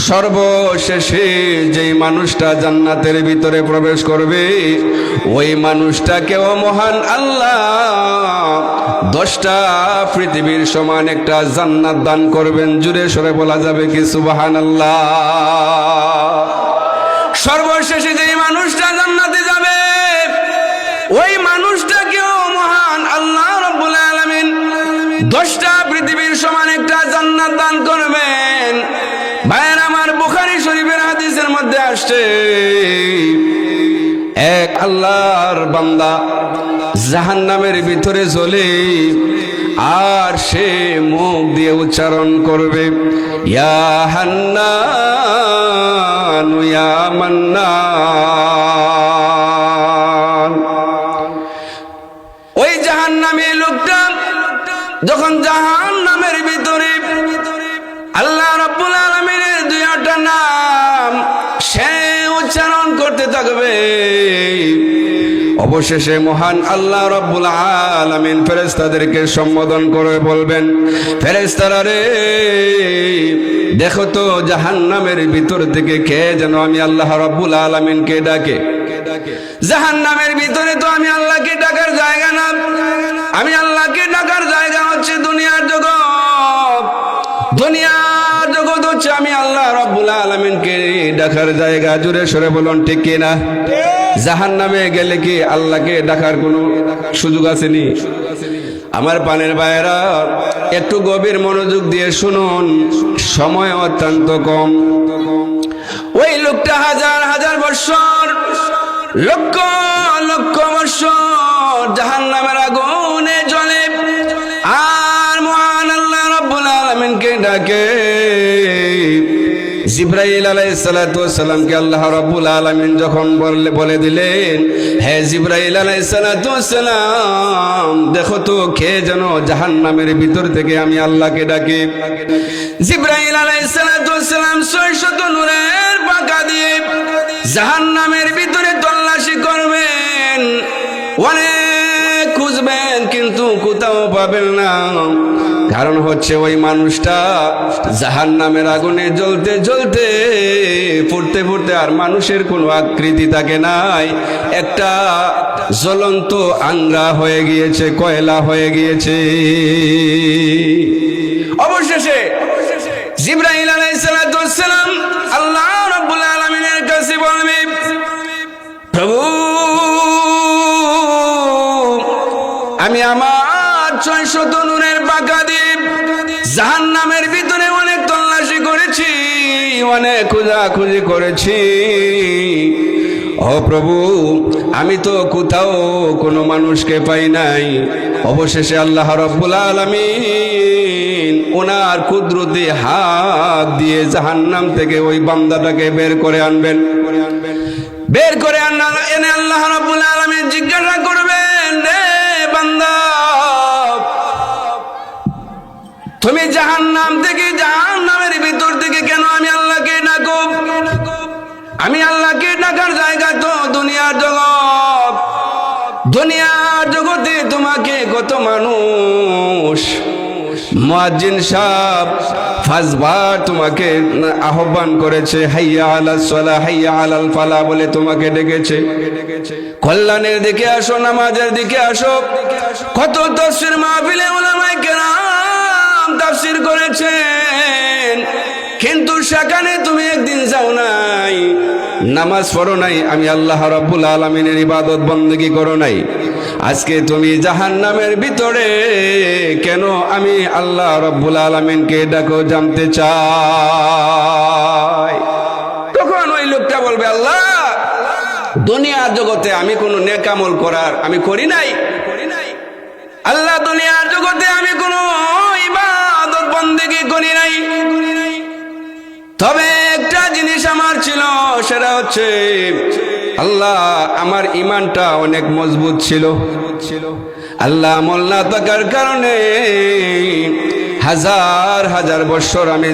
সর্বশেষে যেই মানুষটা জান্নাতের ভিতরে প্রবেশ করবে ওই মানুষটাকেও মহান আল্লাহ 10টা পৃথিবীর সমান একটা জান্নাত দান করবেন। জুড়ে সরে বলা যাবে কি সুবহানাল্লাহ। সর্বশেষে যেই মানুষটা জান্নাতে যাবে ওই মানুষটাকেও মহান আল্লাহ রাব্বুল আলামিন 10টা পৃথিবীর সমান একটা জান্নাত দান করবেন। ভাইয়ের আমার, বুখারী শরীফের হাদিসের মধ্যে আসছে এক আল্লাহর বান্দা জাহান্নামের ভিতরে জ্বলে আর সে মুখ দিয়ে উচ্চারণ করবে ইয়া হান্নান ইয়া মান্নান। ওই জাহান্নামী লোকটা যখন জাহান্নামের ভিতরে আল্লাহ রাব্বুল আলামিনের দুইটা নাম সে উচ্চারণ করতে থাকবে, অবশেষে মহান আল্লাহ রাব্বুল আলামিন ফেরেশতাদেরকে সম্বোধন করে বলবেন, ফেরেশতারা রে দেখো তো জাহান্নামের ভিতর থেকে কে যেন আমি আল্লাহ রাব্বুল আলামিনকে ডাকে। জাহান্নামের ভিতরে তো আমি আল্লাহকে ডাকার জায়গা না, আমি আল্লাহকে ডাকার জায়গা হচ্ছে দুনিয়ার জগৎ। দুনিয়ার জগৎ হচ্ছে আমি আল্লাহ রাব্বুল আলামিনকে ডাকার জায়গা। জুড়ে সরে বলুন ঠিক কিনা? জাহান্নামে গেলে কি আল্লাহকে ডাকার কোনো সুযোগ আসেনি? আমার পানের ভাইয়েরা, একটু গভীর মনোযোগ দিয়ে শুনুন, সময় অত্যন্ত কম। ওই লোকটা হাজার হাজার বছর, লক্ষ লক্ষ বছর জাহান্নামের আগুনে জ্বলে আর মহান আল্লাহ রাব্বুল আলামিনকে ডাকে। জিবরাইল আলাইহিস সালাতু ওয়াস সালামকে আল্লাহ রাব্বুল আলামিন যখন বলে দিলেন, হে জিবরাইল আলাইহিস সালাতু ওয়াস সালাম দেখো তো কে যেন জাহান্নামের ভিতর থেকে আমি আল্লাহকে ডাকে। জিবরাইল আলাইহিস সালাতু ওয়াস সালাম 600 নূরের পাকা দিয়ে জাহান্নামের ভিতরে তল্লাশি করবেন, অনেক খুঁজবেন কিন্তু কোথাও পাবেন না। কারণ হচ্ছে ওই মানুষটা জাহান্নামের আগুনে জ্বলতে জ্বলতে পড়তে পড়তে আর মানুষের কোনো আকৃতি থাকে নাই, একটা জ্বলন্ত আঙ্গা হয়ে গিয়েছে, কয়লা হয়ে গিয়েছে। অবশেষে জিবরাইল আলাইহিস সালাতু ওয়াস সালাম আল্লাহ রাব্বুল আলামিনের কাছে বলবে, প্রভু আমি আমার 600 নূরের পাকা দিয়ে জাহান্নামের ভিতরে অনেক তল্লাশি করেছি, অনেক খোঁজাখুঁজি করেছি। ও প্রভু, আমি তো কোথাও কোনো মানুষকে পাই নাই। অবশেষে আল্লাহ রাব্বুল আলামিন ওনার কুদরতি হাত দিয়ে জাহান্নাম থেকে ওই বান্দাটাকে বের করে আনবেন। বের করে এনে আল্লাহ রাব্বুল আলামিন জিজ্ঞাসা করবেন, রে বান্দা, তুমি জাহান্নাম থেকে, জাহান্নামের ভিতর থেকে কেন আমি আল্লাহকে ডাকো? আমি আল্লাহকে ডাকার জায়গা তো দুনিয়ার জগৎ। দুনিয়ার জগতে তোমাকে কত মানুষ, মুয়াজ্জিন সাহেব 5 বার তোমাকে আহ্বান করেছে, হাইয়া আলাস সালাহ হাইয়া আলাল ফালাহ বলে তোমাকে ডেকেছে। কল্যাণের দিকে আসো, নামাজের দিকে আসো। কত তাফসীর মাহফিলে উলামায়ে কেরাম তাফসীর করেছেন, কিন্তু সেখানে তুমি একদিন যাও নাই, নামাজ পড়ো নাই, আমি আল্লাহ রাব্বুল আলামিনের ইবাদত বندگی করো নাই। আজকে তুমি জাহান্নামের ভিতরে কেন আমি আল্লাহ রাব্বুল আলামিনকে ডাকো জানতে চাই। তখন ওই লোকটা বলবে, আল্লাহ দুনিয়ার জগতে আমি কোনো নেক আমল করার আমি করি নাই। আল্লাহ দুনিয়ার জগতে আমি কোনো ইবাদত বندگی করি নাই। তবে একটা জিনিস আমার ছিল, সেটা হচ্ছে আল্লাহ আমার ঈমানটা অনেক মজবুত ছিল। আল্লাহ আমল না থাকার কারণে হাজার হাজার বছর আমি